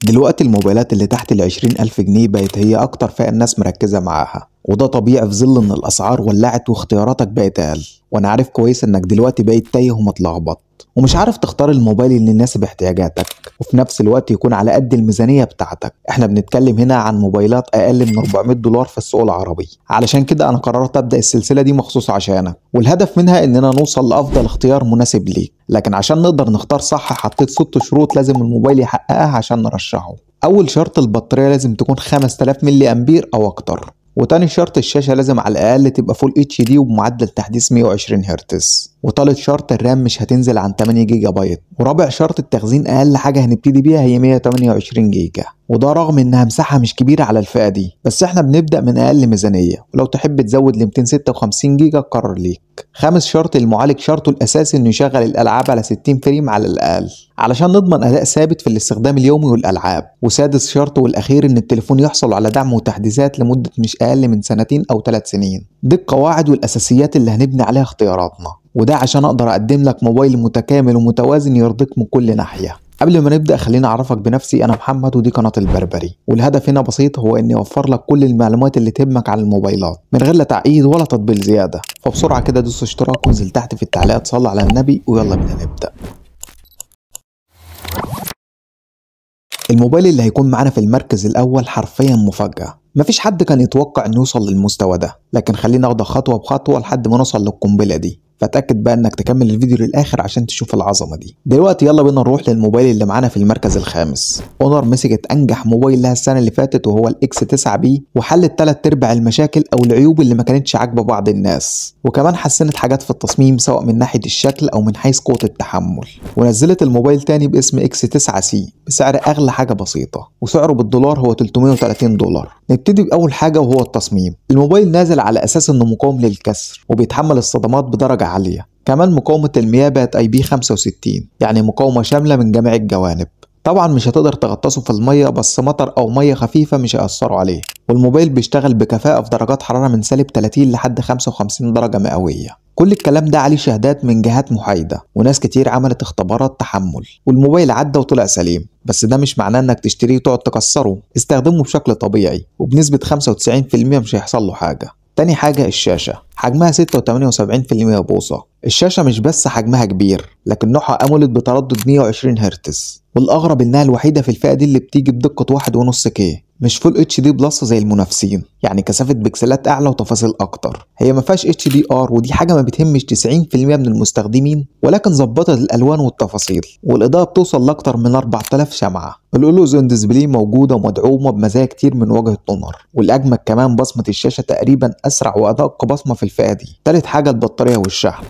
دلوقتي الموبايلات اللي تحت ال20,000 جنيه بقت هي أكتر فئة الناس مركزة معاها، وده طبيعي في ظل إن الأسعار ولعت واختياراتك بقت أقل. وأنا عارف كويس إنك دلوقتي بقيت تايه ومتلخبط ومش عارف تختار الموبايل اللي يناسب احتياجاتك وفي نفس الوقت يكون على قد الميزانية بتاعتك. احنا بنتكلم هنا عن موبايلات أقل من $400 في السوق العربي، علشان كده أنا قررت أبدأ السلسلة دي مخصوص عشانك، والهدف منها إننا نوصل لأفضل اختيار مناسب ليك. لكن عشان نقدر نختار صح حطيت 6 شروط لازم الموبايل يحققها عشان نرشحه. أول شرط البطارية لازم تكون 5000 ملي أمبير أو أكتر، وتاني شرط الشاشة لازم على الأقل تبقى فول اتش دي وبمعدل تحديث 120 هرتز، وتالت شرط الرام مش هتنزل عن 8 جيجا بايت، ورابع شرط التخزين أقل حاجة هنبتدي بيها هي 128 جيجا، وده رغم إنها مساحة مش كبيرة على الفئة دي، بس إحنا بنبدأ من أقل ميزانية، ولو تحب تزود ل 256 جيجا قرر ليك. خامس شرط المعالج شرطه الأساسي إنه يشغل الألعاب على 60 فريم على الأقل علشان نضمن أداء ثابت في الاستخدام اليومي والألعاب. وسادس شرط والأخير إن التليفون يحصل على دعم وتحديثات لمدة مش أقل من 2 أو 3 سنين. دي القواعد والأساسيات اللي هنبني عليها اختياراتنا، وده عشان أقدر أقدم لك موبايل متكامل ومتوازن يرضيك من كل ناحية. قبل ما نبدأ خليني أعرفك بنفسي، أنا محمد ودي قناة البربري، والهدف هنا بسيط، هو إني أوفر لك كل المعلومات اللي تهمك عن الموبايلات من غير لا تعقيد ولا تطبيل زيادة. فبسرعة كده دوس اشتراك وانزل تحت في التعليقات صلي على النبي ويلا بينا نبدأ. الموبايل اللي هيكون معانا في المركز الأول حرفيا مفاجأة، مفيش حد كان يتوقع إنه يوصل للمستوى ده، لكن خلينا ناخدها خطوة بخطوة لحد ما نوصل للقنبلة دي، فتأكد بقى انك تكمل الفيديو للآخر عشان تشوف العظمة دي. دلوقتي يلا بينا نروح للموبايل اللي معانا في المركز الخامس. اونر مسكت انجح موبايل لها السنة اللي فاتت وهو الاكس 9 بي، وحلت 3/4 المشاكل او العيوب اللي ما كانتش عاجبة بعض الناس، وكمان حسنت حاجات في التصميم سواء من ناحية الشكل او من حيث قوة التحمل. ونزلت الموبايل تاني باسم اكس 9 سي بسعر اغلى حاجة بسيطة، وسعره بالدولار هو $330. نبتدي بأول حاجة وهو التصميم. الموبايل نازل على أساس إنه مقاوم للكسر وبيتحمل الصدمات بدرجة عالية، كمان مقاومة المياه بقت IP65، يعني مقاومة شاملة من جميع الجوانب. طبعا مش هتقدر تغطسه في المية، بس مطر أو مية خفيفة مش هيأثروا عليه. والموبايل بيشتغل بكفاءة في درجات حرارة من -30 لحد 55 درجة مئوية. كل الكلام ده عليه شهادات من جهات محايدة وناس كتير عملت اختبارات تحمل، والموبايل عدى وطلع سليم. بس ده مش معناه انك تشتريه وتقعد تكسره، استخدمه بشكل طبيعي وبنسبة 95% مش هيحصل له حاجة. تاني حاجة الشاشة، حجمها 6.78% بوصة. الشاشة مش بس حجمها كبير، لكن نوعها أموليد بتردد 120 هرتز، والأغرب إنها الوحيدة في الفئة دي اللي بتيجي بدقة 1.5 كي، مش فول اتش دي بلس زي المنافسين، يعني كثافة بكسلات أعلى وتفاصيل أكتر. هي ما فيهاش HDR، ودي حاجة ما بتهمش 90% من المستخدمين، ولكن ظبطت الألوان والتفاصيل، والإضاءة بتوصل لأكتر من 4000 شمعة. الأولوزون ديسبلاي موجودة ومدعومة بمزايا كتير من واجهة اونر، والأجمل كمان بصمة الشاشة تقريبا أسرع وأدق بصمة في الفئة دي. تالت حاجة البطارية والشحن.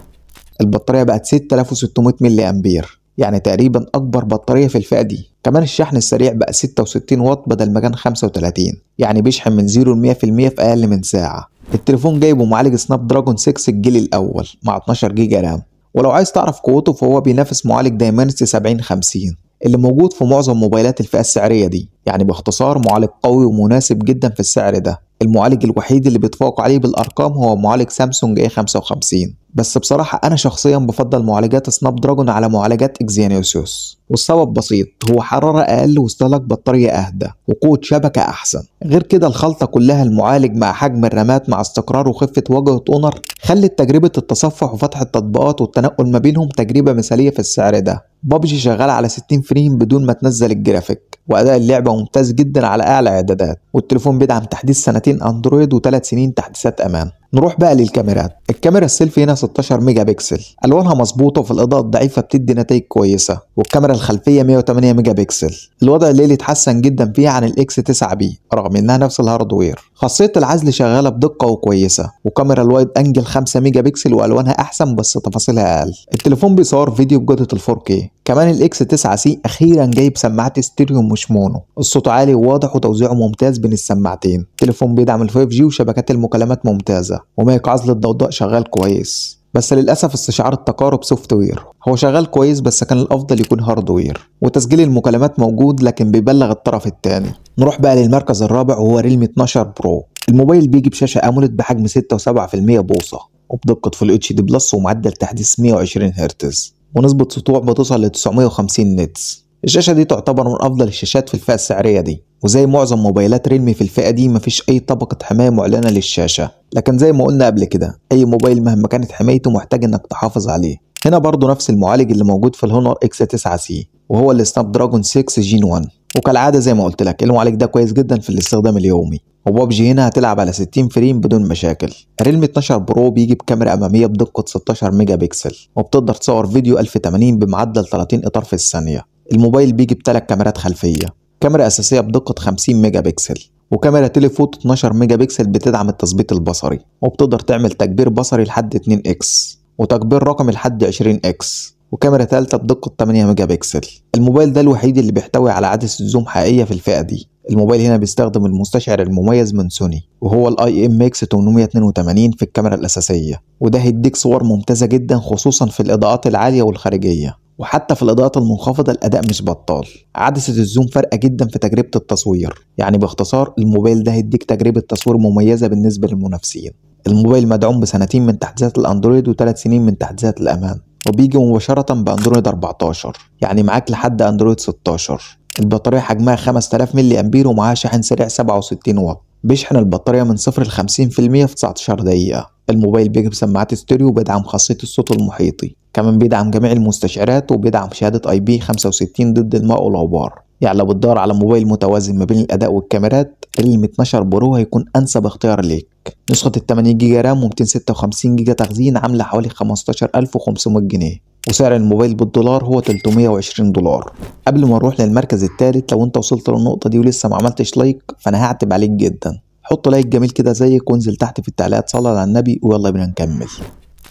البطارية بقت 6600 ملي أمبير، يعني تقريبا أكبر بطارية في الفئة دي. كمان الشحن السريع بقى 66 واط بدل ما كان 35، يعني بيشحن من 0 ل 100% في أقل من ساعة. التليفون جايبه معالج سناب دراجون 6 الجيل الأول مع 12 جيجا رام، ولو عايز تعرف قوته فهو بينافس معالج دايمنسيتي 7050 اللي موجود في معظم موبايلات الفئة السعرية دي. يعني باختصار معالج قوي ومناسب جدا في السعر ده. المعالج الوحيد اللي بيتفوق عليه بالأرقام هو معالج سامسونج A55، بس بصراحة أنا شخصيا بفضل معالجات سناب دراجون على معالجات إكزينوسيوس، والسبب بسيط، هو حرارة أقل واستهلاك بطارية أهدى وقوة شبكة أحسن. غير كده الخلطة كلها، المعالج مع حجم الرامات مع استقرار وخفة واجهة اونر، خلت تجربة التصفح وفتح التطبيقات والتنقل ما بينهم تجربة مثالية في السعر ده. بابجي شغال على 60 فريم بدون ما تنزل الجرافيك، وأداء اللعبة ممتاز جدا على أعلى إعدادات، والتليفون بيدعم تحديث 2 أندرويد و3 سنين تحديثات أمان. نروح بقى للكاميرات. الكاميرا السيلفي هنا 16 ميجا بكسل، ألوانها مظبوطة وفي الإضاءة الضعيفة بتدي نتائج كويسة، والكاميرا الخلفية 108 ميجا بكسل. الوضع الليلي اتحسن جدا فيها عن الاكس 9 بي رغم إنها نفس الهاردوير. خاصية العزل شغالة بدقة وكويسة، وكاميرا الوايد أنجل 5 ميجا بكسل وألوانها أحسن بس تفاصيلها أقل. التليفون بيصور فيديو بجودة ال 4K. كمان الاكس 9 سي أخيرا جايب سماعات ستيريو مش مونو، الصوت عالي وواضح وتوزيعه ممتاز بين السماعتين. التليفون بيدعم ال 5G وشبكات المكالمات ممتازة، ومايك عزل الضوضاء شغال كويس، بس للأسف استشعار التقارب سوفت وير هو شغال كويس، بس كان الأفضل يكون هاردوير. وتسجيل المكالمات موجود لكن بيبلغ الطرف الثاني. نروح بقى للمركز الرابع وهو ريلمي 12 برو. الموبايل بيجي بشاشة أموليد بحجم 6.7% بوصة، وبدقة فول اتش دي بلس ومعدل تحديث 120 هرتز، ونسبة سطوع بتوصل ل 950 نتس. الشاشة دي تعتبر من أفضل الشاشات في الفئة السعرية دي، وزي معظم موبايلات ريلمي في الفئة دي مفيش أي طبقة حماية معلنة للشاشة، لكن زي ما قلنا قبل كده أي موبايل مهما كانت حمايته محتاج إنك تحافظ عليه. هنا برضو نفس المعالج اللي موجود في الهونر اكس 9 سي، وهو السناب دراجون 6 جين 1. وكالعادة زي ما قلت لك المعالج ده كويس جدا في الاستخدام اليومي، وبابجي هنا هتلعب على 60 فريم بدون مشاكل. ريلمي 12 برو بيجي بكاميرا أمامية بدقة 16 ميجا بكسل، وبتقدر تصور فيديو 1080 بمعدل 30 إطار في الثانية. الموبايل بيجي بثلاث كاميرات خلفية، كاميرا أساسية بدقة 50 ميجا بكسل، وكاميرا تيليفوتو 12 ميجا بكسل بتدعم التثبيت البصري، وبتقدر تعمل تكبير بصري لحد 2 اكس وتكبير رقمي لحد 20 اكس، وكاميرا ثالثة بدقة 8 ميجا بكسل. الموبايل ده الوحيد اللي بيحتوي على عدسة زوم حقيقية في الفئة دي. الموبايل هنا بيستخدم المستشعر المميز من سوني، وهو الاي ام اكس 882 في الكاميرا الأساسية، وده هيديك صور ممتازة جدا خصوصا في الإضاءات العالية والخارجية، وحتى في الإضاءات المنخفضة الأداء مش بطال. عدسة الزوم فارقة جدا في تجربة التصوير، يعني باختصار الموبايل ده هيديك تجربة تصوير مميزة بالنسبة للمنافسين. الموبايل مدعوم بسنتين من تحديثات الأندرويد و3 سنين من تحديثات الأمان، وبيجي مباشرة بأندرويد 14، يعني معاك لحد أندرويد 16. البطارية حجمها 5000 ملي أمبير ومعاها شاحن سريع 67 واط، بيشحن البطارية من 0 ل 50% في 19 دقيقة. الموبايل بيجي بسماعات ستيريو وبيدعم خاصية الصوت المحيطي، كمان بيدعم جميع المستشعرات وبيدعم شهادة IP 65 ضد الماء والغبار. يعني لو بتدور على موبايل متوازن ما بين الأداء والكاميرات، ريلمي 12 برو هيكون أنسب اختيار ليك. نسخة ال 8 جيجا رام و256 جيجا تخزين عاملة حوالي 15500 جنيه، وسعر الموبايل بالدولار هو 320 دولار. قبل ما نروح للمركز الثالث، لو انت وصلت للنقطة دي ولسه ما عملتش لايك فأنا هعتب عليك جدا. حط لايك جميل كده زيك وانزل تحت في التعليقات صلى على النبي ويلا بينا نكمل.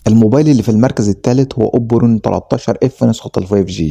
الموبايل اللي في المركز الثالث هو اوبو رينو 13 اف نسخة ال 5G.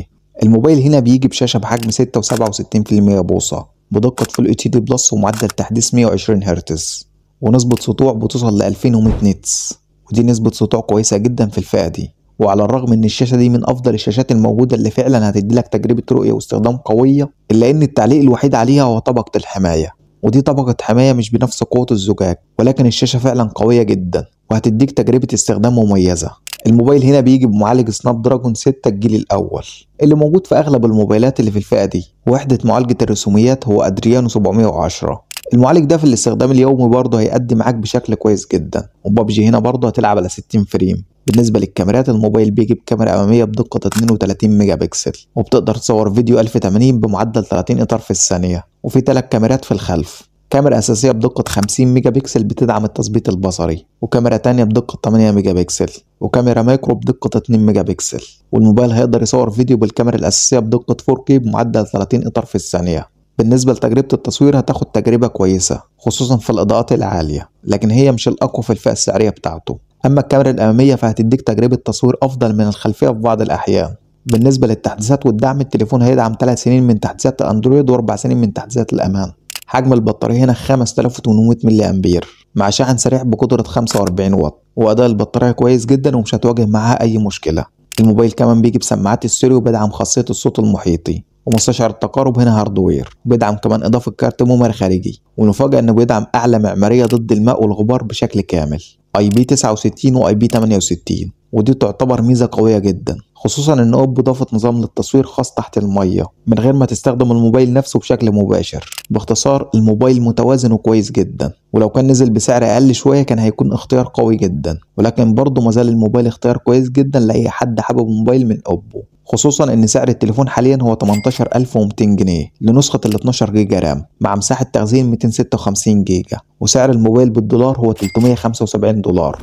الموبايل هنا بيجي بشاشة بحجم 6.67% بوصة بدقة فول اتش دي بلس ومعدل تحديث 120 هرتز، ونسبة سطوع بتوصل ل 2100 نيتس، ودي نسبة سطوع كويسة جدا في الفئة دي. وعلى الرغم ان الشاشة دي من افضل الشاشات الموجودة اللي فعلا هتدي لك تجربة رؤية واستخدام قوية، الا ان التعليق الوحيد عليها هو طبقة الحماية، ودي طبقة حماية مش بنفس قوة الزجاج، ولكن الشاشة فعلا قوية جدا وهتديك تجربة استخدام مميزة. الموبايل هنا بيجي بمعالج سناب دراجون 6 الجيل الأول اللي موجود في أغلب الموبايلات اللي في الفئة دي، ووحدة معالجة الرسوميات هو أدريانو 710. المعالج ده في الاستخدام اليومي برضه هيأدي معاك بشكل كويس جدا، وبابجي هنا برضه هتلعب على 60 فريم. بالنسبة للكاميرات، الموبايل بيجي بكاميرا أمامية بدقة 32 ميجا بكسل، وبتقدر تصور فيديو 1080 بمعدل 30 إطار في الثانية، وفي 3 كاميرات في الخلف. كاميرا أساسية بدقة 50 ميجا بكسل بتدعم التثبيت البصري، وكاميرا تانية بدقة 8 ميجا بكسل، وكاميرا مايكرو بدقة 2 ميجا بكسل. والموبايل هيقدر يصور فيديو بالكاميرا الأساسية بدقة 4K بمعدل 30 إطار في الثانية. بالنسبة لتجربة التصوير هتاخد تجربة كويسة خصوصا في الإضاءات العالية، لكن هي مش الأقوى في الفئة السعرية بتاعته. أما الكاميرا الأمامية فهتديك تجربة تصوير أفضل من الخلفية في بعض الأحيان. بالنسبة للتحديثات والدعم، التليفون هيدعم 3 سنين من تحديثات الأندرويد و4 سنين من تحديثات الأمان. حجم البطارية هنا 5800 ملي أمبير مع شاحن سريع بقدرة 45 واط، وأداء البطارية كويس جدا ومش هتواجه معاها أي مشكلة. الموبايل كمان بيجي بسماعات ستيريو وبيدعم خاصية الصوت المحيطي، ومستشعر التقارب هنا هاردوير، وبيدعم كمان إضافة كارت ميموري خارجي، والمفاجأة إنه بيدعم أعلى معمارية ضد الماء والغبار بشكل كامل، IP 69 و IP 68، ودي تعتبر ميزة قوية جدا، خصوصا ان اوبو ضافت نظام للتصوير خاص تحت المية من غير ما تستخدم الموبايل نفسه بشكل مباشر. باختصار الموبايل متوازن وكويس جدا، ولو كان نزل بسعر اقل شوية كان هيكون اختيار قوي جدا، ولكن برضه مازال الموبايل اختيار كويس جدا لاي حد حابب موبايل من اوبو، خصوصا ان سعر التليفون حاليا هو 18200 جنيه لنسخة ال 12 جيجا رام مع مساحة تخزين 256 جيجا، وسعر الموبايل بالدولار هو 375 دولار.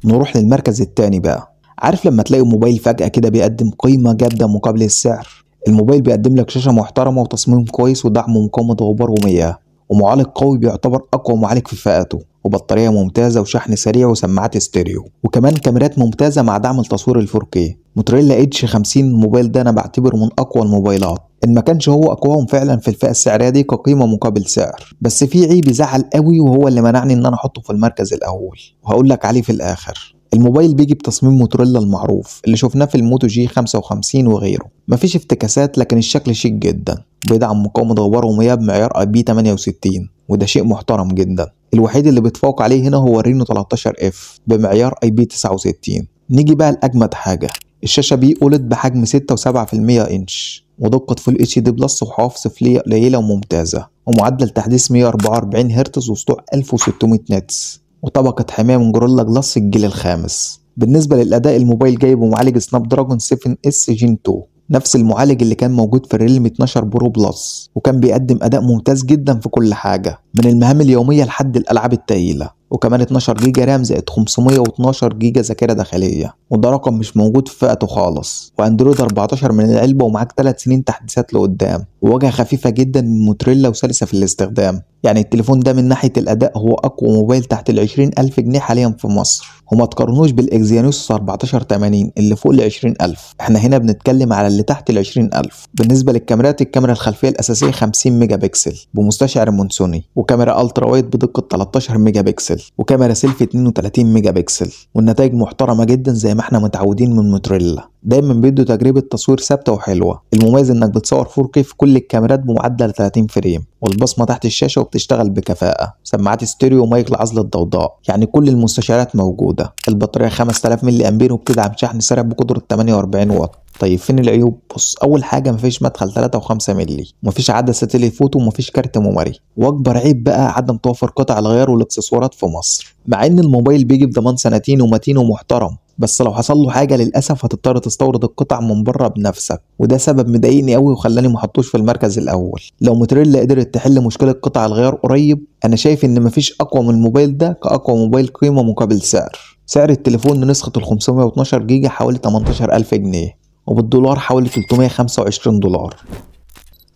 نروح للمركز الثاني بقى. عارف لما تلاقي موبايل فجأة كده بيقدم قيمة جامدة مقابل السعر؟ الموبايل بيقدم لك شاشة محترمة وتصميم كويس ودعم مقاومة غبار ومياه، ومعالج قوي بيعتبر أقوى معالج في فئته، وبطارية ممتازة وشحن سريع وسماعات ستيريو، وكمان كاميرات ممتازة مع دعم التصوير ال 4K. موتوريلا ايدج 50 الموبايل ده أنا بعتبره من أقوى الموبايلات، إن ما كانش هو أقواهم فعلا في الفئة السعرية دي كقيمة مقابل سعر. بس في عيب يزعل قوي وهو اللي منعني إن أنا أحطه في المركز الأول، وهقول لك عليه في الآخر. الموبايل بيجي بتصميم موتوريلا المعروف اللي شفناه في الموتو جي 55 وغيره، مفيش افتكاسات لكن الشكل شيك جدا، بيدعم مقاومة غبار ومياه بمعيار IP 68 وده شيء محترم جدا. الوحيد اللي بيتفوق عليه هنا هو الرينو 13 اف بمعيار IP 69. نيجي بقى لأجمد حاجة، الشاشة بي أولد بحجم 6.7% إنش، ودقة فول اتش دي بلس، وحواف صفرية قليلة وممتازة، ومعدل تحديث 144 هرتز وسطوع 1600 نتس، وطبقة حماية من جوريلا جلاس الجيل الخامس. بالنسبة للأداء، الموبايل جاي بمعالج سناب دراجون 7 اس جين 2، نفس المعالج اللي كان موجود في الريلمي 12 برو بلس، وكان بيقدم أداء ممتاز جدا في كل حاجة من المهام اليومية لحد الألعاب التقيلة. وكمان 12 جيجا رام زائد 512 جيجا ذاكرة داخلية، وده رقم مش موجود في فئته خالص. واندرويد 14 من العلبة، ومعاك 3 سنين تحديثات لقدام، وواجهة خفيفة جدا من موتوريلا وسلسة في الاستخدام. يعني التليفون ده من ناحية الأداء هو أقوى موبايل تحت ال20,000 جنيه حاليا في مصر، وما تقارنوش بالإكزينوس 1480 اللي فوق ال20,000. احنا هنا بنتكلم على اللي تحت ال20,000. بالنسبة للكاميرات، الكاميرا الخلفية الأساسية 50 ميجا بكسل بمستشعر مونسوني، وكاميرا ألترا وايد بدقة 13 ميجا بكسل، وكاميرا سيلفي 32 ميجا بكسل. والنتائج محترمة جدا زي ما احنا متعودين من موتوريلا، دايما بيدوا تجربة تصوير ثابتة وحلوة. المميز انك بتصور 4K في كل الكاميرات بمعدل 30 فريم، والبصمة تحت الشاشة وبتشتغل بكفاءة. سماعات ستيريو ومايك لعزل الضوضاء، يعني كل المستشعرات موجودة. البطارية 5000 ملي أمبير، وبتدعم شحن سريع بقدرة 48 واط. طيب فين العيوب؟ بص، اول حاجه مفيش مدخل 3 و5 مللي، ومفيش عدسه تليفوتو، ومفيش كارت ميموري. واكبر عيب بقى عدم توفر قطع الغيار والاكسسوارات في مصر، مع ان الموبايل بيجي بضمان سنتين ومتين ومحترم، بس لو حصل له حاجه للاسف هتضطر تستورد القطع من بره بنفسك، وده سبب مضايقني قوي وخلاني محطوش في المركز الاول. لو موتوريلا قدرت تحل مشكله قطع الغيار قريب، انا شايف ان مفيش اقوى من الموبايل ده كاقوى موبايل قيمه مقابل سعر. سعر التليفون لنسخه ال 512 جيجا حوالي 18000 جنيه، وبالدولار حوالي 325 دولار.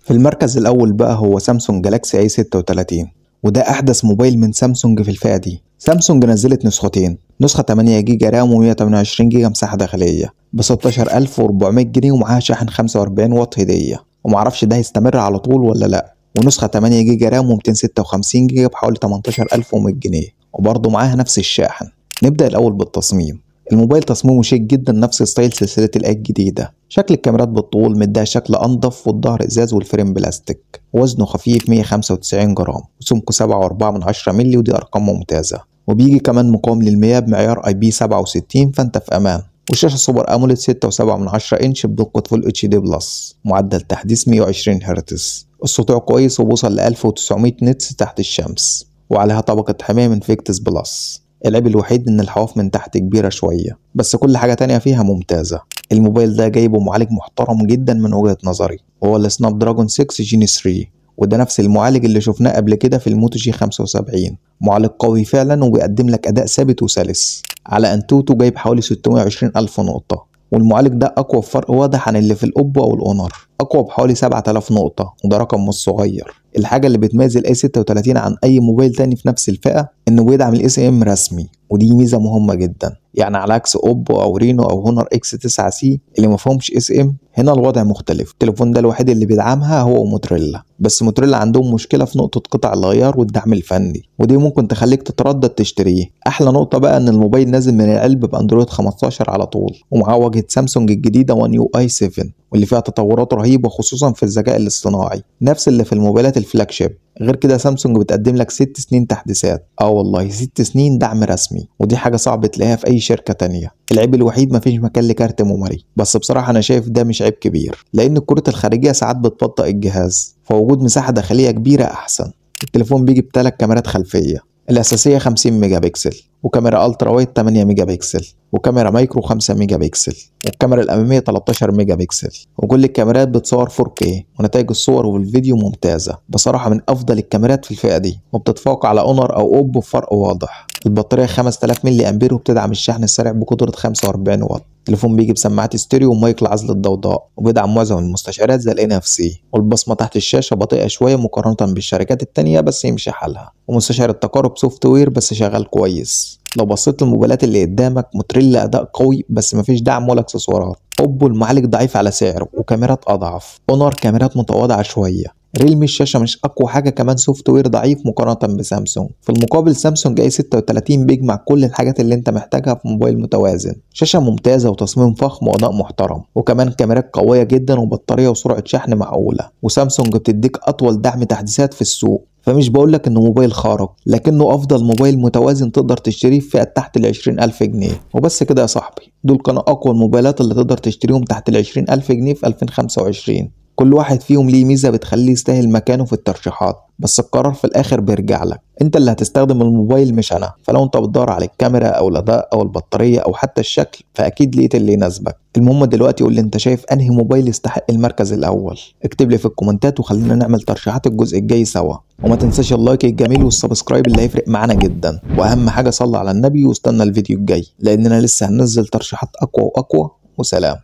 في المركز الأول بقى هو سامسونج جالاكسي اي 36، وده أحدث موبايل من سامسونج في الفئة دي. سامسونج نزلت نسختين، نسخة 8 جيجا رام و128 جيجا مساحة داخلية ب 16400 جنيه، ومعاها شاحن 45 واط هدية، ومعرفش ده هيستمر على طول ولا لأ. ونسخة 8 جيجا رام و256 جيجا بحوالي 18100 جنيه، وبرضه معاها نفس الشاحن. نبدأ الأول بالتصميم. الموبايل تصميمه شيك جدا، نفس ستايل سلسلة الاي الجديدة. شكل الكاميرات بالطول مديها شكل انضف، والظهر ازاز والفريم بلاستيك. وزنه خفيف 195 جرام، وسمكه 7.4 مللي، ودي ارقام ممتازة. وبيجي كمان مقاوم للمياه بمعيار IP67، فانت في امان. والشاشة سوبر اموليد 6.7 انش بدقة فول اتش دي بلس، معدل تحديث 120 هرتز. السطوع كويس، وبوصل ل 1900 نتس تحت الشمس، وعليها طبقة حماية من فيكتس بلس. العيب الوحيد ان الحواف من تحت كبيرة شوية، بس كل حاجة تانية فيها ممتازة. الموبايل ده جايبه معالج محترم جدا من وجهة نظري، وهو السناب دراجون 6 جين 3، وده نفس المعالج اللي شفناه قبل كده في الموتو جي 75. معالج قوي فعلا، وبيقدم لك اداء ثابت وسلس. على انتوتو جايب حوالي 620 الف نقطة، والمعالج ده اقوى بفرق واضح عن اللي في الاوبو او الاونر، اقوى بحوالي 7000 نقطة، وده رقم مش صغير. الحاجة اللي بتميز الاي 36 عن اي موبايل تاني في نفس الفئة انه بيدعم الاس ام رسمي، ودي ميزة مهمة جدا. يعني على عكس اوبو او رينو او هونر اكس 9 سي اللي مفهومش اس ام، هنا الوضع مختلف. التليفون ده الوحيد اللي بيدعمها هو موتوريلا، بس موتوريلا عندهم مشكلة في نقطة قطع الغيار والدعم الفني، ودي ممكن تخليك تتردد تشتريه. احلى نقطة بقى ان الموبايل نازل من العلبة باندرويد 15 على طول، ومعاه واجهة سامسونج الجديدة One UI 7، واللي فيها تطورات رهيبة خصوصا في الذكاء الاصطناعي، نفس اللي في الموبايلات الفلاج شيب. غير كده سامسونج بتقدم لك 6 سنين تحديثات، والله 6 سنين دعم رسمي، ودي حاجة صعب تلاقيها في اي شركة تانية. العيب الوحيد مفيش مكان لكارت ميموري، بس بصراحة انا شايف ده مش عيب كبير، لان الكروت الخارجية ساعات بتبطئ الجهاز، فوجود مساحة داخلية كبيرة احسن. التليفون بيجي بثلاث كاميرات خلفية، الأساسية 50 ميجا بكسل، وكاميرا ألترا وايد 8 ميجا بكسل، وكاميرا مايكرو 5 ميجا بكسل، والكاميرا الأمامية 13 ميجا بكسل. وكل الكاميرات بتصور 4K، ونتائج الصور والفيديو ممتازة، بصراحة من أفضل الكاميرات في الفئة دي، وبتتفوق على أونر أو أوبو بفرق واضح. البطارية 5000 ملي أمبير، وبتدعم الشحن السريع بقدرة 45 واط. التليفون بيجي بسماعات ستيريو ومايك لعزل الضوضاء، وبيدعم معظم المستشعرات زي ال NFC. والبصمة تحت الشاشة بطيئة شوية مقارنة بالشركات التانية، بس يمشي حالها. ومستشعر التقارب سوفت وير بس شغال كويس. لو بصيت للموبايلات اللي قدامك، موتوريلا أداء قوي بس مفيش دعم ولا اكسسوارات. اوبو المعالج ضعيف على سعره وكاميرات أضعف. اونر كاميرات متواضعة شوية. ريلمي الشاشة مش أقوى حاجة، كمان سوفت وير ضعيف مقارنة بسامسونج. في المقابل سامسونج اي 36 بيجمع كل الحاجات اللي انت محتاجها في موبايل متوازن. شاشة ممتازة وتصميم فخم وأداء محترم، وكمان كاميرات قوية جدا وبطارية وسرعة شحن معقولة. وسامسونج بتديك أطول دعم تحديثات في السوق. فمش بقولك انه موبايل خارق، لكنه افضل موبايل متوازن تقدر تشتريه في فئة تحت ال20,000 جنيه. وبس كده يا صاحبي، دول كانوا اقوى الموبايلات اللي تقدر تشتريهم تحت ال20,000 جنيه في 2025. كل واحد فيهم ليه ميزة بتخليه يستاهل مكانه في الترشيحات، بس القرار في الاخر بيرجع لك انت اللي هتستخدم الموبايل مش انا. فلو انت بتدور على الكاميرا او الاداء او البطارية او حتى الشكل، فاكيد لقيت اللي يناسبك. المهم دلوقتي قول لي انت شايف انهي موبايل يستحق المركز الاول. اكتب لي في الكومنتات وخلينا نعمل ترشيحات الجزء الجاي سوا. وما تنساش اللايك الجميل والسبسكرايب اللي هيفرق معانا جدا. واهم حاجة صلي على النبي واستنى الفيديو الجاي، لاننا لسه هننزل ترشيحات اقوى واقوى. وسلام.